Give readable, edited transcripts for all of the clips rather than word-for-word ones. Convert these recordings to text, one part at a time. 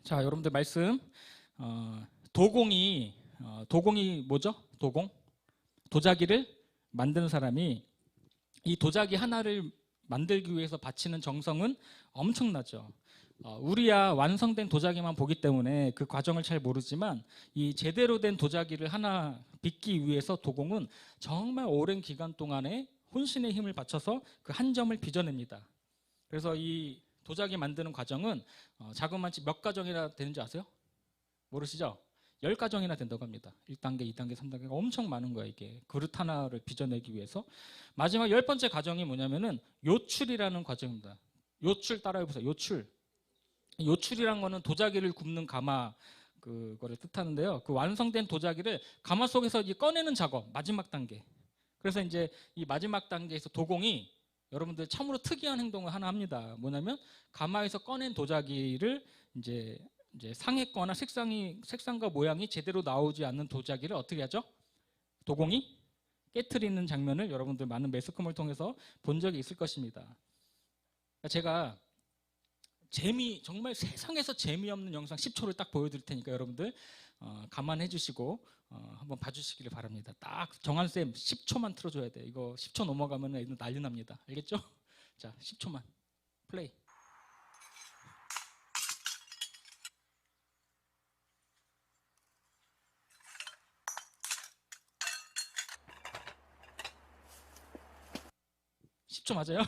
자, 여러분들 말씀. 도공이 뭐죠? 도자기를 만드는 사람이 이 도자기 하나를 만들기 위해서 바치는 정성은 엄청나죠. 우리야 완성된 도자기만 보기 때문에 그 과정을 잘 모르지만 이 제대로 된 도자기를 하나 빚기 위해서 도공은 정말 오랜 기간 동안에 혼신의 힘을 바쳐서 그 한 점을 빚어냅니다. 그래서 이 도자기 만드는 과정은 자그마치 몇 가정이나 되는지 아세요? 모르시죠? 10가정이나 된다고 합니다. 1단계, 2단계, 3단계가 엄청 많은 거예요. 이게 그릇 하나를 빚어내기 위해서. 마지막 10번째 과정이 뭐냐면은 요출이라는 과정입니다. 요출 따라해보세요. 요출이란 거는 도자기를 굽는 가마 그거를 뜻하는데요. 그 완성된 도자기를 가마 속에서 이제 꺼내는 작업, 마지막 단계. 그래서 이제 이 마지막 단계에서 도공이 여러분들 참으로 특이한 행동을 하나 합니다. 뭐냐면 가마에서 꺼낸 도자기를 이제 상했거나 색상과 모양이 제대로 나오지 않는 도자기를 어떻게 하죠? 도공이 깨트리는 장면을 여러분들 많은 매스컴을 통해서 본 적이 있을 것입니다. 제가 정말 세상에서 재미없는 영상 10초를 딱 보여드릴 테니까 여러분들 감안해 주시고 한번 봐주시기를 바랍니다. 딱 정한쌤 10초만 틀어줘야 돼. 이거 10초 넘어가면 애들 난리 납니다. 알겠죠? 자, 10초만 플레이. (10초) 맞아요?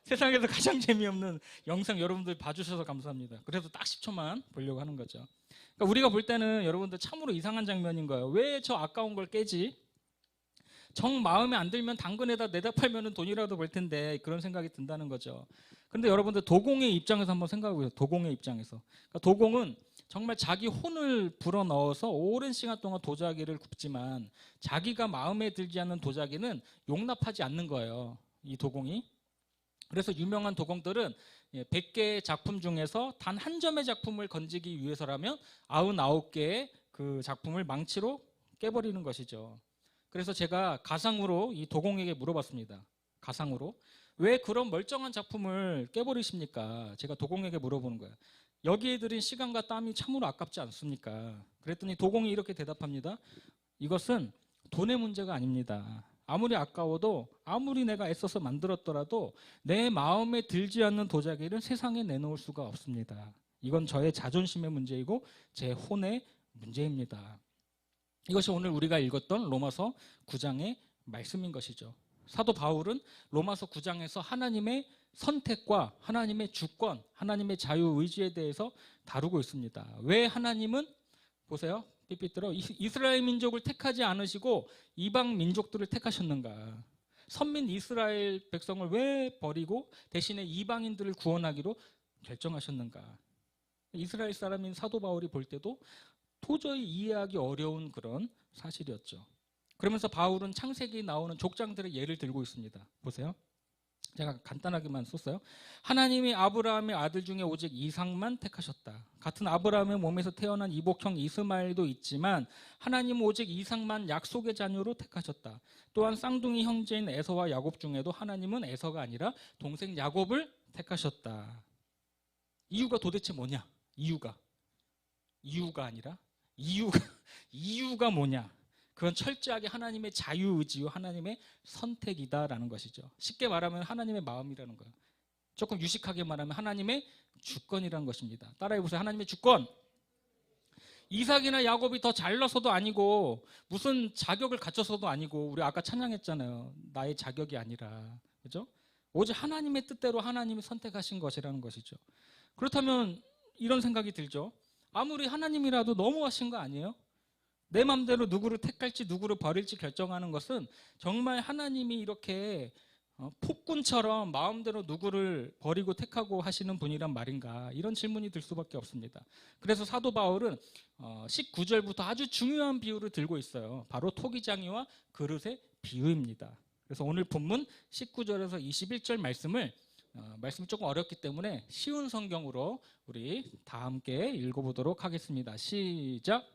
세상에서 가장 재미없는 영상 여러분들 봐주셔서 감사합니다. 그래도 딱 10초만 보려고 하는 거죠. 그러니까 우리가 볼 때는 여러분들 참으로 이상한 장면인 거예요. 왜 저 아까운 걸 깨지? 정 마음에 안 들면 당근에다 내다 팔면 돈이라도 벌 텐데 그런 생각이 든다는 거죠. 그런데 여러분들 도공의 입장에서 한번 생각해 보세요. 도공의 입장에서. 그러니까 도공은 정말 자기 혼을 불어넣어서 오랜 시간 동안 도자기를 굽지만 자기가 마음에 들지 않는 도자기는 용납하지 않는 거예요. 이 도공이. 그래서 유명한 도공들은 100개의 작품 중에서 단 한 점의 작품을 건지기 위해서라면 99개의 그 작품을 망치로 깨버리는 것이죠. 그래서 제가 가상으로 이 도공에게 물어봤습니다. 가상으로. 왜 그런 멀쩡한 작품을 깨버리십니까? 제가 도공에게 물어보는 거예요. 여기에 들인 시간과 땀이 참으로 아깝지 않습니까? 그랬더니 도공이 이렇게 대답합니다. 이것은 돈의 문제가 아닙니다. 아무리 아까워도 아무리 내가 애써서 만들었더라도 내 마음에 들지 않는 도자기를 세상에 내놓을 수가 없습니다. 이건 저의 자존심의 문제이고 제 혼의 문제입니다. 이것이 오늘 우리가 읽었던 로마서 9장의 말씀인 것이죠. 사도 바울은 로마서 9장에서 하나님의 선택과 하나님의 주권, 하나님의 자유의지에 대해서 다루고 있습니다. 왜 하나님은 보세요. 삐삐들어 이스라엘 민족을 택하지 않으시고 이방 민족들을 택하셨는가? 선민 이스라엘 백성을 왜 버리고 대신에 이방인들을 구원하기로 결정하셨는가? 이스라엘 사람인 사도 바울이 볼 때도 도저히 이해하기 어려운 그런 사실이었죠. 그러면서 바울은 창세기에 나오는 족장들의 예를 들고 있습니다. 보세요. 제가 간단하게만 썼어요. 하나님이 아브라함의 아들 중에 오직 이삭만 택하셨다. 같은 아브라함의 몸에서 태어난 이복형 이스마엘도 있지만 하나님은 오직 이삭만 약속의 자녀로 택하셨다. 또한 쌍둥이 형제인 에서와 야곱 중에도 하나님은 에서가 아니라 동생 야곱을 택하셨다. 이유가 도대체 뭐냐? 이유가 아니라 이유가 뭐냐? 그건 철저하게 하나님의 자유의지와 하나님의 선택이다라는 것이죠. 쉽게 말하면 하나님의 마음이라는 거예요. 조금 유식하게 말하면 하나님의 주권이라는 것입니다. 따라해보세요. 하나님의 주권. 이삭이나 야곱이 더 잘나서도 아니고 무슨 자격을 갖춰서도 아니고 우리 아까 찬양했잖아요. 나의 자격이 아니라. 그죠? 오직 하나님의 뜻대로 하나님이 선택하신 것이라는 것이죠. 그렇다면 이런 생각이 들죠. 아무리 하나님이라도 너무하신 거 아니에요? 내 마음대로 누구를 택할지 누구를 버릴지 결정하는 것은 정말 하나님이 이렇게 폭군처럼 마음대로 누구를 버리고 택하고 하시는 분이란 말인가, 이런 질문이 들 수밖에 없습니다. 그래서 사도 바울은 19절부터 아주 중요한 비유를 들고 있어요. 바로 토기장이와 그릇의 비유입니다. 그래서 오늘 본문 19절에서 21절 말씀이 조금 어렵기 때문에 쉬운 성경으로 우리 다 함께 읽어보도록 하겠습니다. 시작.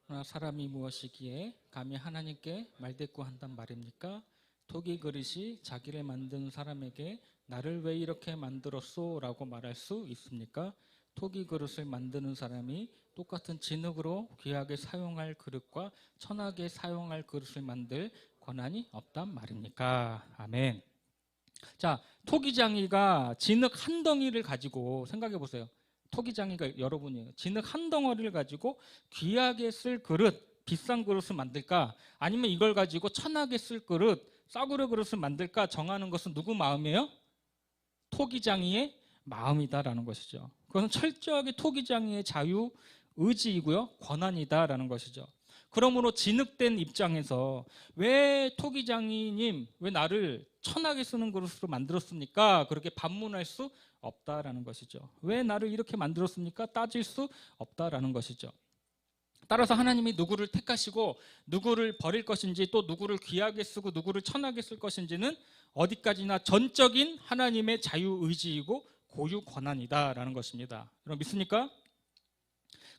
그러나 사람이 무엇이기에 감히 하나님께 말대꾸한단 말입니까? 토기 그릇이 자기를 만든 사람에게 나를 왜 이렇게 만들었소? 라고 말할 수 있습니까? 토기 그릇을 만드는 사람이 똑같은 진흙으로 귀하게 사용할 그릇과 천하게 사용할 그릇을 만들 권한이 없단 말입니까? 아멘. 자, 토기장이가 진흙 한 덩이를 가지고 생각해 보세요. 토기장이가 여러분이에요. 진흙 한 덩어리를 가지고 귀하게 쓸 그릇, 비싼 그릇을 만들까? 아니면 이걸 가지고 천하게 쓸 그릇, 싸구려 그릇을 만들까? 정하는 것은 누구 마음이에요? 토기장이의 마음이다라는 것이죠. 그것은 철저하게 토기장이의 자유 의지이고요, 권한이다라는 것이죠. 그러므로 진흙된 입장에서 왜 토기장이님, 왜 나를 천하게 쓰는 그릇으로 만들었습니까? 그렇게 반문할 수 없다라는 것이죠. 왜 나를 이렇게 만들었습니까? 따질 수 없다라는 것이죠. 따라서 하나님이 누구를 택하시고 누구를 버릴 것인지, 또 누구를 귀하게 쓰고 누구를 천하게 쓸 것인지는 어디까지나 전적인 하나님의 자유의지이고 고유 권한이다라는 것입니다. 여러분 믿습니까?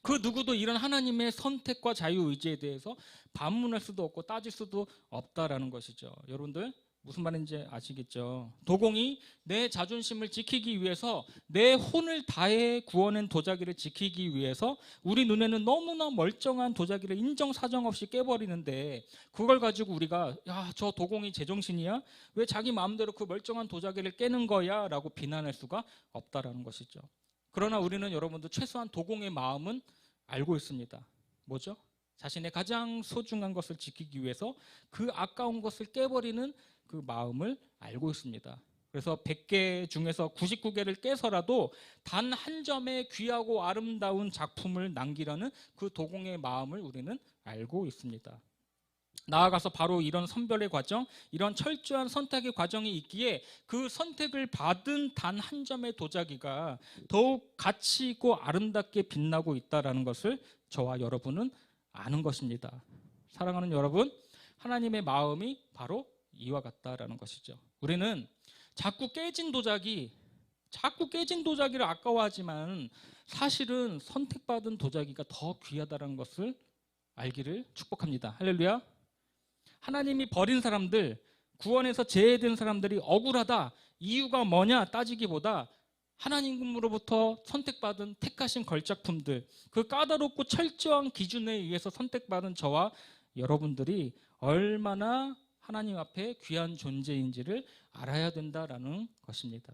그 누구도 이런 하나님의 선택과 자유의지에 대해서 반문할 수도 없고 따질 수도 없다라는 것이죠. 여러분들 무슨 말인지 아시겠죠? 도공이 내 자존심을 지키기 위해서, 내 혼을 다해 구워낸 도자기를 지키기 위해서 우리 눈에는 너무나 멀쩡한 도자기를 인정사정 없이 깨버리는데, 그걸 가지고 우리가 야, 저 도공이 제정신이야? 왜 자기 마음대로 그 멀쩡한 도자기를 깨는 거야? 라고 비난할 수가 없다라는 것이죠. 그러나 우리는 여러분들 최소한 도공의 마음은 알고 있습니다. 뭐죠? 자신의 가장 소중한 것을 지키기 위해서 그 아까운 것을 깨버리는 그 마음을 알고 있습니다. 그래서 100개 중에서 99개를 깨서라도 단 한 점의 귀하고 아름다운 작품을 남기려는 그 도공의 마음을 우리는 알고 있습니다. 나아가서 바로 이런 선별의 과정, 이런 철저한 선택의 과정이 있기에 그 선택을 받은 단 한 점의 도자기가 더욱 가치 있고 아름답게 빛나고 있다는 것을 저와 여러분은 아는 것입니다. 사랑하는 여러분, 하나님의 마음이 바로 이와 같다라는 것이죠. 우리는 자꾸 깨진 도자기를 아까워하지만 사실은 선택받은 도자기가 더 귀하다는 것을 알기를 축복합니다. 할렐루야. 하나님이 버린 사람들, 구원에서 제외된 사람들이 억울하다, 이유가 뭐냐 따지기보다 하나님으로부터 선택받은 택하신 걸작품들, 그 까다롭고 철저한 기준에 의해서 선택받은 저와 여러분들이 얼마나 하나님 앞에 귀한 존재인지를 알아야 된다라는 것입니다.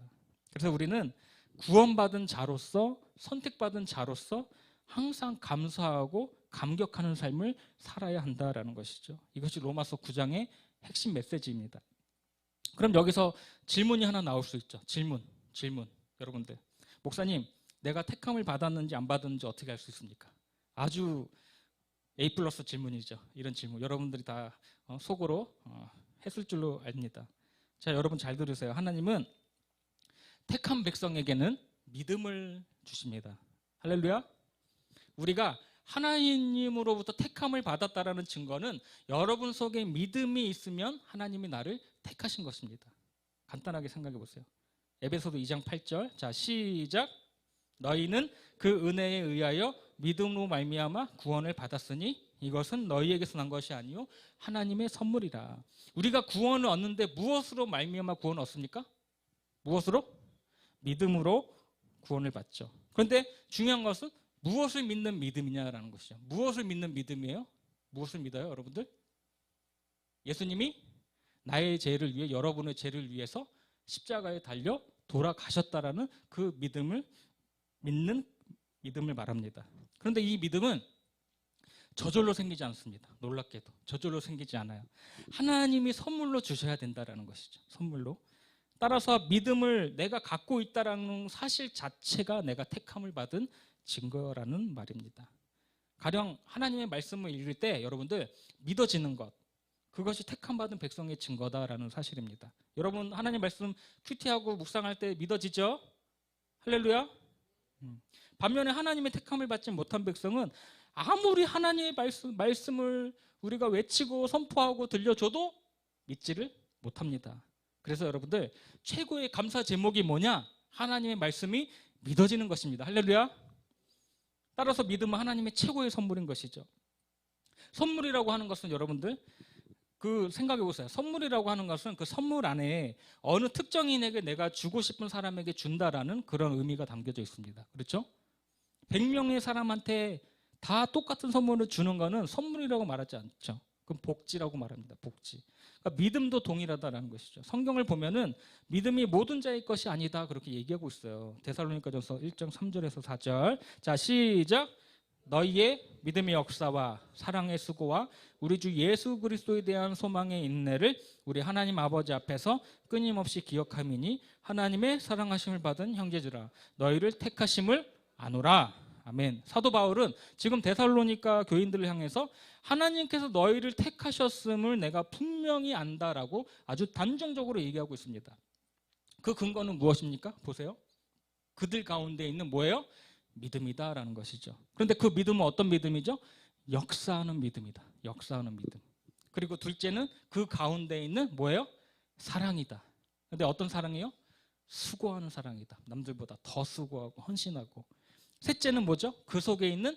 그래서 우리는 구원받은 자로서, 선택받은 자로서 항상 감사하고 감격하는 삶을 살아야 한다라는 것이죠. 이것이 로마서 9장의 핵심 메시지입니다. 그럼 여기서 질문이 하나 나올 수 있죠. 질문. 여러분들, 목사님, 내가 택함을 받았는지 안 받았는지 어떻게 알 수 있습니까? 아주 A+ 질문이죠. 이런 질문 여러분들이 다 속으로 했을 줄로 압니다. 자, 여러분 잘 들으세요. 하나님은 택한 백성에게는 믿음을 주십니다. 할렐루야. 우리가 하나님으로부터 택함을 받았다라는 증거는 여러분 속에 믿음이 있으면 하나님이 나를 택하신 것입니다. 간단하게 생각해 보세요. 에베소서 2장 8절. 자, 시작. 너희는 그 은혜에 의하여 믿음으로 말미암아 구원을 받았으니 이것은 너희에게서 난 것이 아니요 하나님의 선물이라. 우리가 구원을 얻는데 무엇으로 말미암아 구원을 얻습니까? 무엇으로? 믿음으로 구원을 받죠. 그런데 중요한 것은 무엇을 믿는 믿음이냐라는 것이죠. 무엇을 믿는 믿음이에요? 무엇을 믿어요, 여러분들? 예수님이 나의 죄를 위해, 여러분의 죄를 위해서 십자가에 달려 돌아가셨다라는 그 믿음을 믿는 믿음을 말합니다. 그런데 이 믿음은 저절로 생기지 않습니다. 놀랍게도 저절로 생기지 않아요. 하나님이 선물로 주셔야 된다라는 것이죠. 선물로. 따라서 믿음을 내가 갖고 있다라는 사실 자체가 내가 택함을 받은 증거라는 말입니다. 가령 하나님의 말씀을 읽을 때 여러분들 믿어지는 것, 그것이 택함 받은 백성의 증거다라는 사실입니다. 여러분 하나님 말씀 큐티하고 묵상할 때 믿어지죠? 할렐루야. 반면에 하나님의 택함을 받지 못한 백성은 아무리 하나님의 말씀을 우리가 외치고 선포하고 들려줘도 믿지를 못합니다. 그래서 여러분들 최고의 감사 제목이 뭐냐? 하나님의 말씀이 믿어지는 것입니다. 할렐루야. 따라서 믿음은 하나님의 최고의 선물인 것이죠. 선물이라고 하는 것은 여러분들 그 생각해 보세요. 선물이라고 하는 것은 그 선물 안에 어느 특정인에게 내가 주고 싶은 사람에게 준다라는 그런 의미가 담겨져 있습니다. 그렇죠? 100명의 사람한테 다 똑같은 선물을 주는 거는 선물이라고 말하지 않죠. 그럼 복지라고 말합니다. 복지. 그러니까 믿음도 동일하다라는 것이죠. 성경을 보면은 믿음이 모든 자의 것이 아니다 그렇게 얘기하고 있어요. 데살로니가전서 1장 3절에서 4절. 자, 시작. 너희의 믿음의 역사와 사랑의 수고와 우리 주 예수 그리스도에 대한 소망의 인내를 우리 하나님 아버지 앞에서 끊임없이 기억함이니 하나님의 사랑하심을 받은 형제들아 너희를 택하심을 아노라. 아멘. 사도 바울은 지금 데살로니가 교인들을 향해서 하나님께서 너희를 택하셨음을 내가 분명히 안다라고 아주 단정적으로 얘기하고 있습니다. 그 근거는 무엇입니까? 보세요. 그들 가운데 있는 뭐예요? 믿음이다라는 것이죠. 그런데 그 믿음은 어떤 믿음이죠? 역사하는 믿음이다. 역사하는 믿음. 그리고 둘째는 그 가운데 있는 뭐예요? 사랑이다. 그런데 어떤 사랑이요? 수고하는 사랑이다. 남들보다 더 수고하고 헌신하고. 셋째는 뭐죠? 그 속에 있는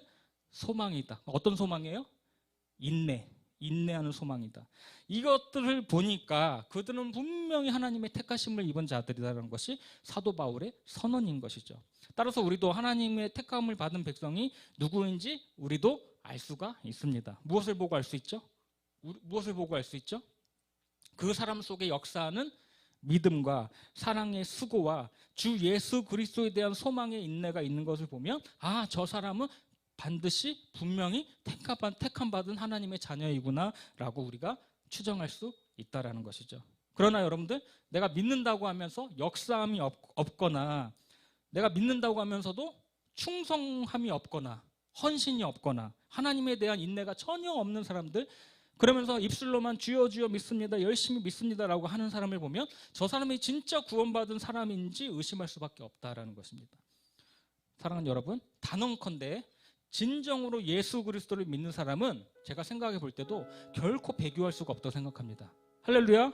소망이다. 어떤 소망이에요? 인내하는 소망이다. 이것들을 보니까 그들은 분명히 하나님의 택하심을 입은 자들이라는 것이 사도 바울의 선언인 것이죠. 따라서 우리도 하나님의 택함을 받은 백성이 누구인지 우리도 알 수가 있습니다. 무엇을 보고 알 수 있죠? 무엇을 보고 알 수 있죠? 그 사람 속에 역사하는 믿음과 사랑의 수고와 주 예수 그리스도에 대한 소망의 인내가 있는 것을 보면 아, 저 사람은 반드시 분명히 택함 받은 하나님의 자녀이구나 라고 우리가 추정할 수 있다는 것이죠. 그러나 여러분들 내가 믿는다고 하면서 역사함이 없거나 내가 믿는다고 하면서도 충성함이 없거나 헌신이 없거나 하나님에 대한 인내가 전혀 없는 사람들, 그러면서 입술로만 주여 주여 믿습니다, 열심히 믿습니다라고 하는 사람을 보면 저 사람이 진짜 구원받은 사람인지 의심할 수밖에 없다라는 것입니다. 사랑하는 여러분, 단언컨대 진정으로 예수 그리스도를 믿는 사람은 제가 생각해 볼 때도 결코 배교할 수가 없다고 생각합니다. 할렐루야.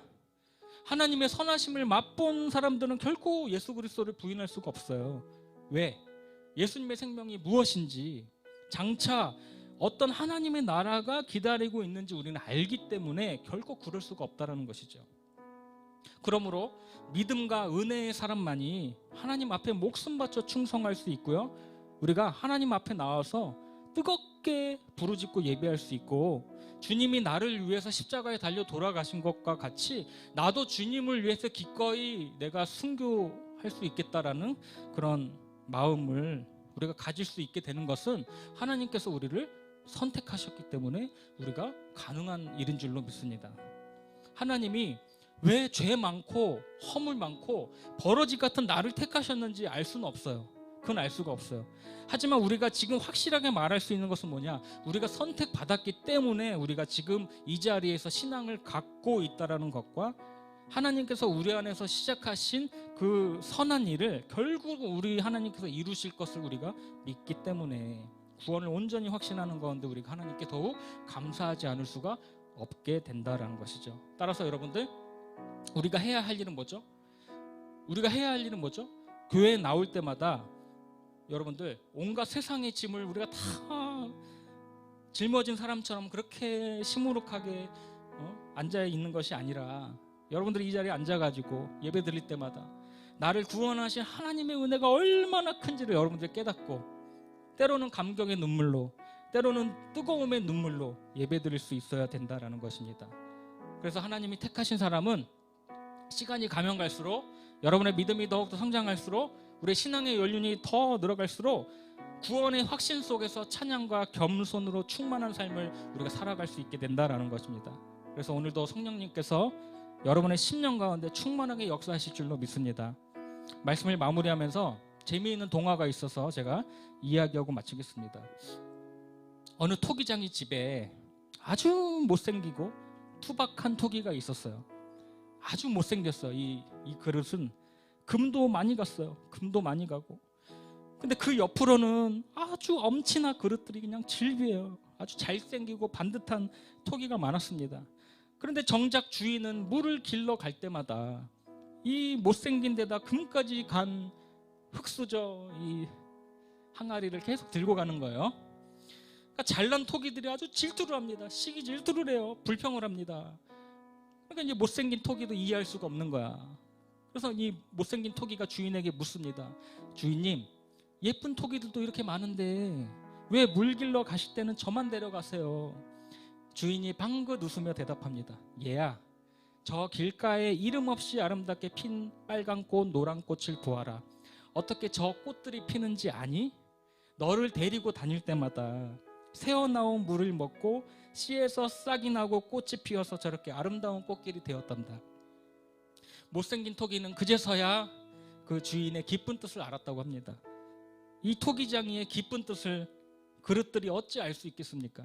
하나님의 선하심을 맛본 사람들은 결코 예수 그리스도를 부인할 수가 없어요. 왜? 예수님의 생명이 무엇인지 장차 어떤 하나님의 나라가 기다리고 있는지 우리는 알기 때문에 결코 그럴 수가 없다는 것이죠. 그러므로 믿음과 은혜의 사람만이 하나님 앞에 목숨 바쳐 충성할 수 있고요, 우리가 하나님 앞에 나와서 뜨겁게 부르짖고 예배할 수 있고, 주님이 나를 위해서 십자가에 달려 돌아가신 것과 같이 나도 주님을 위해서 기꺼이 내가 순교할 수 있겠다라는 그런 마음을 우리가 가질 수 있게 되는 것은 하나님께서 우리를 선택하셨기 때문에 우리가 가능한 일인 줄로 믿습니다. 하나님이 왜 죄 많고 허물 많고 버러지 같은 나를 택하셨는지 알 수는 없어요. 그건 알 수가 없어요. 하지만 우리가 지금 확실하게 말할 수 있는 것은 뭐냐? 우리가 선택받았기 때문에 우리가 지금 이 자리에서 신앙을 갖고 있다는 것과 하나님께서 우리 안에서 시작하신 그 선한 일을 결국 우리 하나님께서 이루실 것을 우리가 믿기 때문에 구원을 온전히 확신하는 가운데 우리가 하나님께 더욱 감사하지 않을 수가 없게 된다는 것이죠. 따라서 여러분들, 우리가 해야 할 일은 뭐죠? 교회에 나올 때마다 여러분들 온갖 세상의 짐을 우리가 다 짊어진 사람처럼 그렇게 시무룩하게 앉아 있는 것이 아니라, 여러분들이 이 자리에 앉아가지고 예배 드릴 때마다 나를 구원하신 하나님의 은혜가 얼마나 큰지를 여러분들 깨닫고, 때로는 감격의 눈물로, 때로는 뜨거움의 눈물로 예배 드릴 수 있어야 된다는 것입니다. 그래서 하나님이 택하신 사람은 시간이 가면 갈수록, 여러분의 믿음이 더욱더 성장할수록, 우리의 신앙의 연륜이 더 늘어갈수록 구원의 확신 속에서 찬양과 겸손으로 충만한 삶을 우리가 살아갈 수 있게 된다는 것입니다. 그래서 오늘도 성령님께서 여러분의 심령 가운데 충만하게 역사하실 줄로 믿습니다. 말씀을 마무리하면서 재미있는 동화가 있어서 제가 이야기하고 마치겠습니다. 어느 토기장이 집에 아주 못생기고 투박한 토기가 있었어요. 아주 못생겼어요. 이 그릇은 금도 많이 갔어요. 금도 많이 가고. 근데 그 옆으로는 아주 엄친아 그릇들이 그냥 질비해요. 아주 잘생기고 반듯한 토기가 많았습니다. 그런데 정작 주인은 물을 길러 갈 때마다 이 못생긴 데다 금까지 간 흙수저 이 항아리를 계속 들고 가는 거예요. 그러니까 잘난 토기들이 아주 질투를 합니다. 시기 질투를 해요. 불평을 합니다. 그러니까 이제 못생긴 토기도 이해할 수가 없는 거야. 그래서 이 못생긴 토기가 주인에게 묻습니다. 주인님, 예쁜 토기들도 이렇게 많은데 왜 물 길러 가실 때는 저만 데려가세요? 주인이 방긋 웃으며 대답합니다. 얘야, 저 길가에 이름 없이 아름답게 핀 빨간 꽃, 노란 꽃을 보아라. 어떻게 저 꽃들이 피는지 아니? 너를 데리고 다닐 때마다 새어나온 물을 먹고 씨에서 싹이 나고 꽃이 피어서 저렇게 아름다운 꽃길이 되었단다. 못생긴 토기는 그제서야 그 주인의 깊은 뜻을 알았다고 합니다. 이 토기장이의 깊은 뜻을 그릇들이 어찌 알 수 있겠습니까?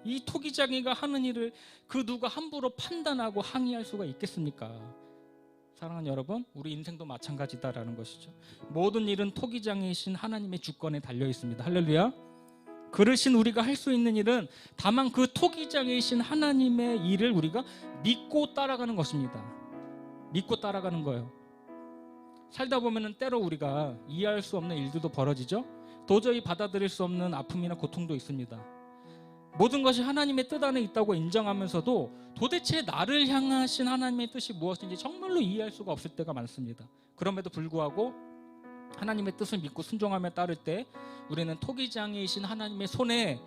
이 토기장이가 하는 일을 그 누가 함부로 판단하고 항의할 수가 있겠습니까? 사랑하는 여러분, 우리 인생도 마찬가지다라는 것이죠. 모든 일은 토기장이신 하나님의 주권에 달려 있습니다. 할렐루야. 그러신 우리가 할 수 있는 일은 다만 그 토기장이신 하나님의 일을 우리가 믿고 따라가는 것입니다. 믿고 따라가는 거예요. 살다 보면은 때로 우리가 이해할 수 없는 일들도 벌어지죠. 도저히 받아들일 수 없는 아픔이나 고통도 있습니다. 모든 것이 하나님의 뜻 안에 있다고 인정하면서도 도대체 나를 향하신 하나님의 뜻이 무엇인지 정말로 이해할 수가 없을 때가 많습니다. 그럼에도 불구하고 하나님의 뜻을 믿고 순종하며 따를 때 우리는 토기장이신 하나님의 손에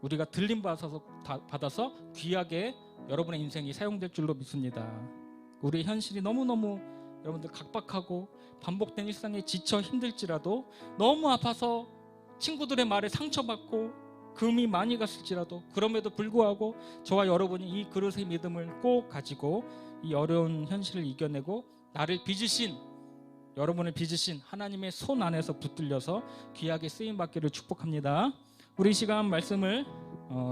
우리가 들림 받아서 귀하게 여러분의 인생이 사용될 줄로 믿습니다. 우리의 현실이 너무너무 여러분들 각박하고 반복된 일상에 지쳐 힘들지라도, 너무 아파서 친구들의 말에 상처받고 금이 많이 갔을지라도, 그럼에도 불구하고 저와 여러분이 이 그릇의 믿음을 꼭 가지고 이 어려운 현실을 이겨내고 나를 빚으신, 여러분을 빚으신 하나님의 손 안에서 붙들려서 귀하게 쓰임받기를 축복합니다. 우리 이 시간 말씀을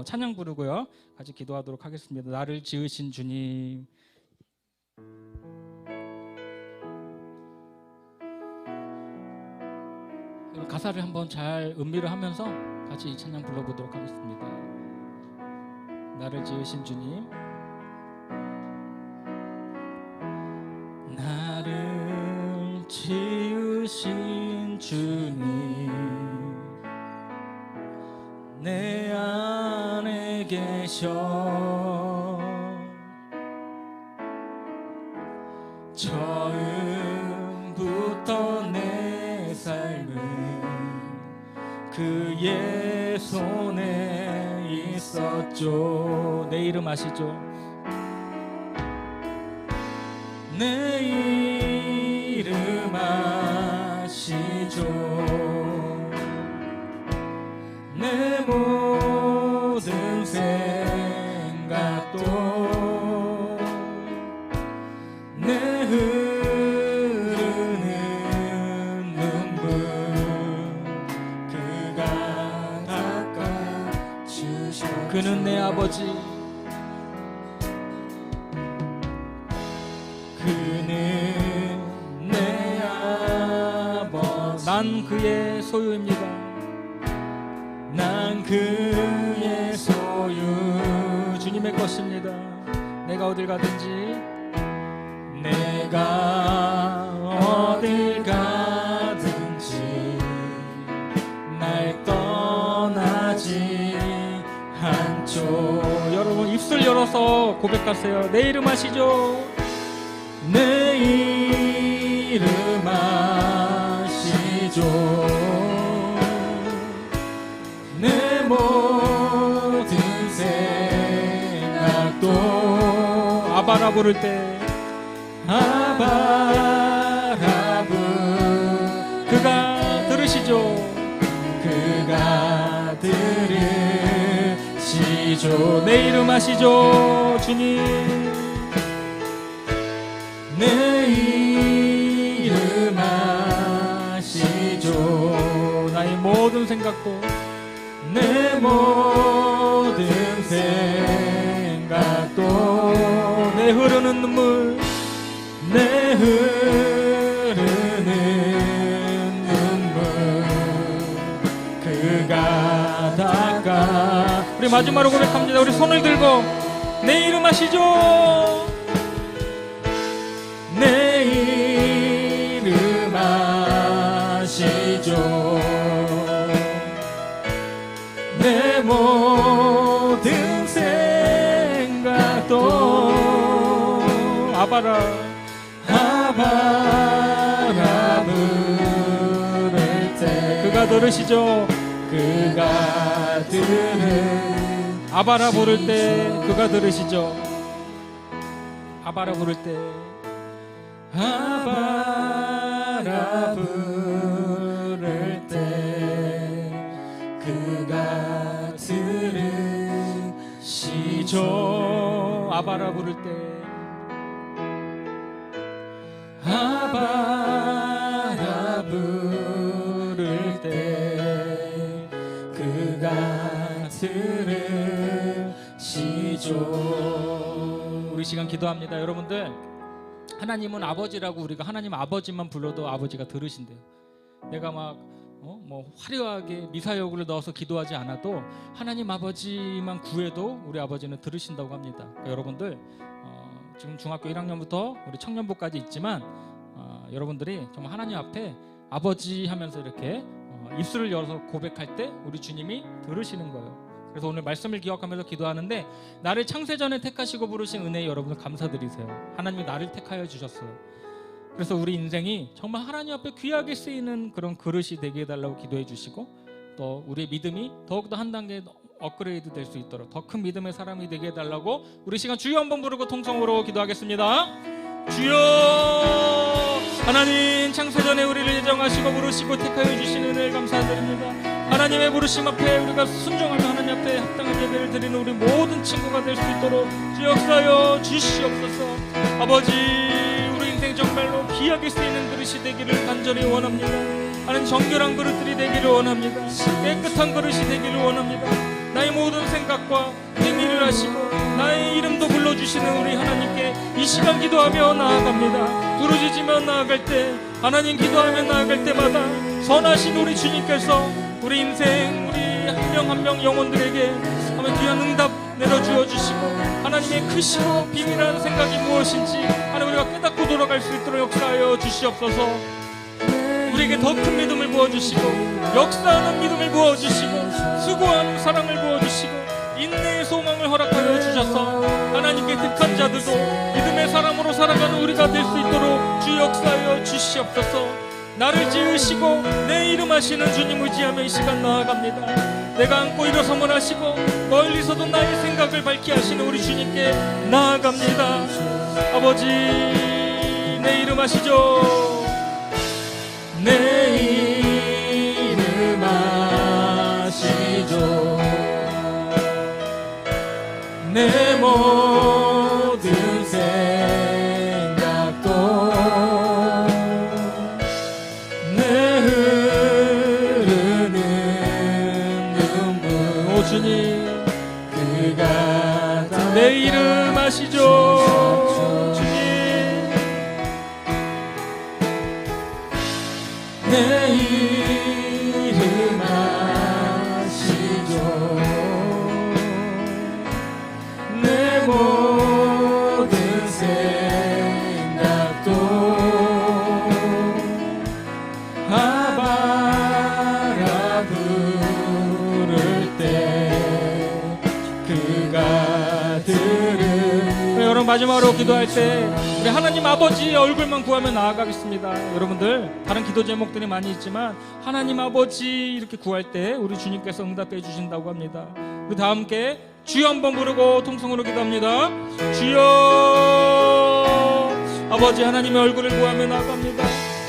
찬양 부르고요, 같이 기도하도록 하겠습니다. 나를 지으신 주님, 가사를 한번 잘 음미를 하면서 같이 이 찬양 불러보도록 하겠습니다. 나를 지으신 주님, 나를 지으신 주님, 내 안에 계셔 처음부터 내 삶은 그의 손에 있었죠. 내 이름 아시죠? 내 이름 아시죠? 내 모든 생각도 내 흐르는 눈물 그가 닦아주셔. 그는 내 아버지, 그는 내 아버지. 난 그의 소유입니다. 난 그의 소유, 주님의 것입니다. 내가 어딜 가든지, 내가 어딜 가든지 날 떠나지 않죠. 여러분 입술 열어서 고백하세요. 내 이름 아시죠? 내 이름 아시죠? 내 모든 생각도, 아바라 부를 때 아바라부, 그가 들으시죠? 그가 들으시죠. 내 이름 아시죠? 주님, 내 이름 아시죠? 나의 모든 생각도, 내 모든 생각도, 내 흐르는 눈물, 내 흐르는 눈물 그가 닦아. 우리 마지막으로 고백합니다. 우리 손을 들고 내 이름 아시죠? 내 이름 아시죠? 내 아바라 아바라 부를 때 그가 들으시죠. 그가 들은 아바라 부를 때 그가 들으시죠. 아바라 부를 때 아바라 부를 때 그가 들으시죠. 아바라 부를 때 아바라 부를 때 그가 들으시죠. 우리 시간 기도합니다. 여러분들, 하나님은 아버지라고 우리가 하나님 아버지만 불러도 아버지가 들으신대요. 내가 막 뭐 화려하게 미사여구를 넣어서 기도하지 않아도 하나님 아버지만 구해도 우리 아버지는 들으신다고 합니다. 그러니까 여러분들 지금 중학교 1학년부터 우리 청년부까지 있지만 여러분들이 정말 하나님 앞에 아버지 하면서 이렇게 입술을 열어서 고백할 때 우리 주님이 들으시는 거예요. 그래서 오늘 말씀을 기억하면서 기도하는데, 나를 창세전에 택하시고 부르신 은혜에 여러분들 감사드리세요. 하나님이 나를 택하여 주셨어요. 그래서 우리 인생이 정말 하나님 앞에 귀하게 쓰이는 그런 그릇이 되게 해달라고 기도해 주시고, 또 우리의 믿음이 더욱더 한 단계 업그레이드 될 수 있도록 더 큰 믿음의 사람이 되게 해달라고 우리 시간 주여 한번 부르고 통성으로 기도하겠습니다. 주여, 하나님 창세전에 우리를 예정하시고 부르시고 택하여 주신 은혜를 감사드립니다. 하나님의 부르심 앞에 우리가 순종하며 하나님 앞에 합당한 예배를 드리는 우리 모든 친구가 될 수 있도록 주여 역사하여 주시옵소서. 아버지, 우리 인생 정말로 귀하게 쓰이는 그릇이 되기를 간절히 원합니다. 하나님, 정결한 그릇들이 되기를 원합니다. 깨끗한 그릇이 되기를 원합니다. 나의 모든 생각과 의미를 하시고 나의 이름도 불러주시는 우리 하나님께 이 시간 기도하며 나아갑니다. 부르짖으며 나아갈 때, 하나님 기도하며 나아갈 때마다 선하신 우리 주님께서 우리 인생, 우리 한 명 한 명 영혼들에게 하나님 귀한 응답 내려주어 주시고, 하나님의 크시고 비밀한 생각이 무엇인지 하나님 우리가 깨닫고 돌아갈 수 있도록 역사하여 주시옵소서. 우리에게 더 큰 믿음을 부어주시고, 역사하는 믿음을 부어주시고, 수고하는 사랑을 부어주시고, 인내의 소망을 허락하여 주셔서 하나님께 택한 자들도 믿음의 사람으로 살아가는 우리가 될 수 있도록 주 역사하여 주시옵소서. 나를 지으시고 내 이름 하시는 주님 의지하며 이 시간 나아갑니다. 내가 안고 일어서면 하시고 멀리서도 나의 생각을 밝게 하시는 우리 주님께 나아갑니다. 아버지, 내 이름 하시죠. 내 이름 하시죠. 내 모든 생각도 내 흐르는 눈물, 오 주님, 그가 다 내 이름 아시죠. 주님, 내 이름 아시죠. 내 모든 생각도 아바라 부를 때 그가 들은. 여러분, 마지막으로 기도할 때 우리 하나님 아버지의 얼굴만 구하며 나아가겠습니다. 여러분들, 다른 기도 제목들이 많이 있지만 하나님 아버지 이렇게 구할 때 우리 주님께서 응답해 주신다고 합니다. 우리 다 함께 주여 한번 부르고 통성으로 기도합니다. 주여, 아버지 하나님의 얼굴을 구하며 나아갑니다.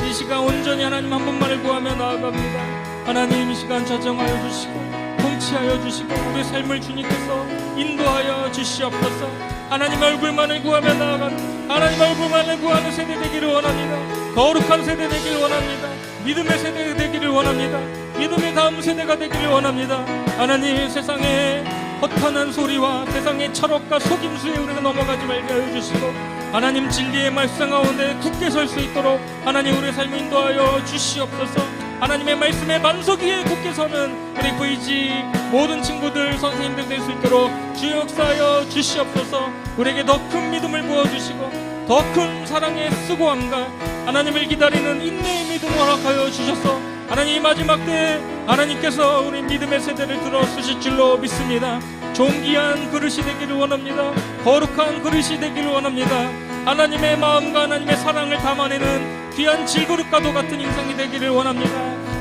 이 시간 온전히 하나님 한 분만을 구하며 나아갑니다. 하나님, 이 시간 자정하여 주시고 통치하여 주시고 우리의 삶을 주님께서 인도하여 주시옵소서. 하나님 얼굴만을 구하며 나아가는, 하나님 얼굴만을 구하는 세대 되기를 원합니다. 거룩한 세대 되기를 원합니다. 믿음의 세대 되기를 원합니다. 믿음의 다음 세대가 되기를 원합니다. 하나님, 세상에 허탄한 소리와 세상의 철학과 속임수에 우리가 넘어가지 말게 하여 주시고, 하나님 진리의 말씀 가운데 굳게 설 수 있도록 하나님 우리의 삶을 인도하여 주시옵소서. 하나님의 말씀에 반석 위에 굳게 서는 우리 VG 모든 친구들, 선생님들 될 수 있도록 주 역사하여 주시옵소서. 우리에게 더 큰 믿음을 부어주시고 더 큰 사랑의 수고함과 하나님을 기다리는 인내의 믿음을 허락하여 주셔서 하나님 마지막 때에 하나님께서 우리 믿음의 세대를 들어 쓰실 줄로 믿습니다. 존귀한 그릇이 되기를 원합니다. 거룩한 그릇이 되기를 원합니다. 하나님의 마음과 하나님의 사랑을 담아내는 귀한 질그릇과도 같은 인생이 되기를 원합니다.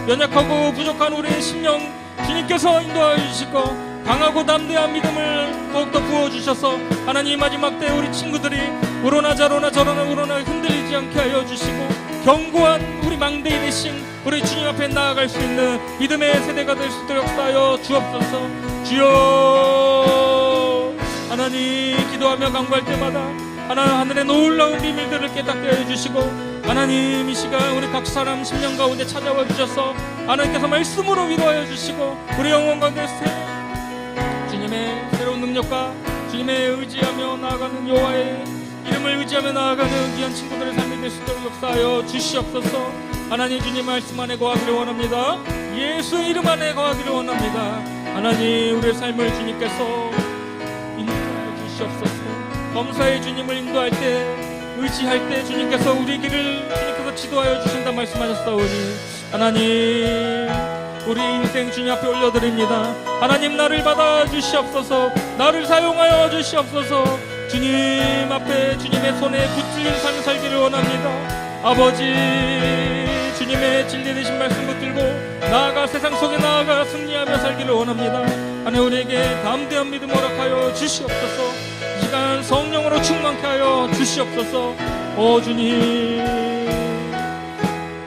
연약하고 부족한 우리의 심령 주님께서 인도하여 주시고 강하고 담대한 믿음을 더욱더 부어주셔서 하나님 마지막 때 우리 친구들이 우러나 저러나 흔들리지 않게 하여 주시고 견고한 우리 망대이 되신 우리 주님 앞에 나아갈 수 있는 믿음의 세대가 될 수 있도록 하여 주옵소서. 주여, 하나님 기도하며 간구할 때마다 하늘의 놀라운 비밀들을 깨닫게 해주시고 하나님 이 시간 우리 각 사람 심령 가운데 찾아와 주셔서 하나님께서 말씀으로 위로하여 주시고 우리 영혼 가운데 주님의 새로운 능력과 주님의 의지하며 나아가는 여호와의 이름을 의지하며 나아가는 귀한 친구들의 삶이 될 수 있도록 역사하여 주시옵소서. 하나님 주님 말씀 안에 거하기를 원합니다. 예수의 이름 안에 거하기를 원합니다. 하나님 우리의 삶을 주님께서 인도하여 주시옵소서. 범사의 주님을 인도할 때 의지할 때 주님께서 우리 길을 주님께서 지도하여 주신다 말씀하셨사오니 하나님 우리 인생 주님 앞에 올려드립니다. 하나님 나를 받아 주시옵소서. 나를 사용하여 주시옵소서. 주님 앞에 주님의 손에 붙들린 삶 살기를 원합니다. 아버지 주님의 진리 되신 말씀 붙들고 나아가 세상 속에 나아가 승리하며 살기를 원합니다. 하나님 우리에게 담대한 믿음 허락하여 주시옵소서. 이 시간 성령으로 충만케 하여 주시옵소서. 오 주님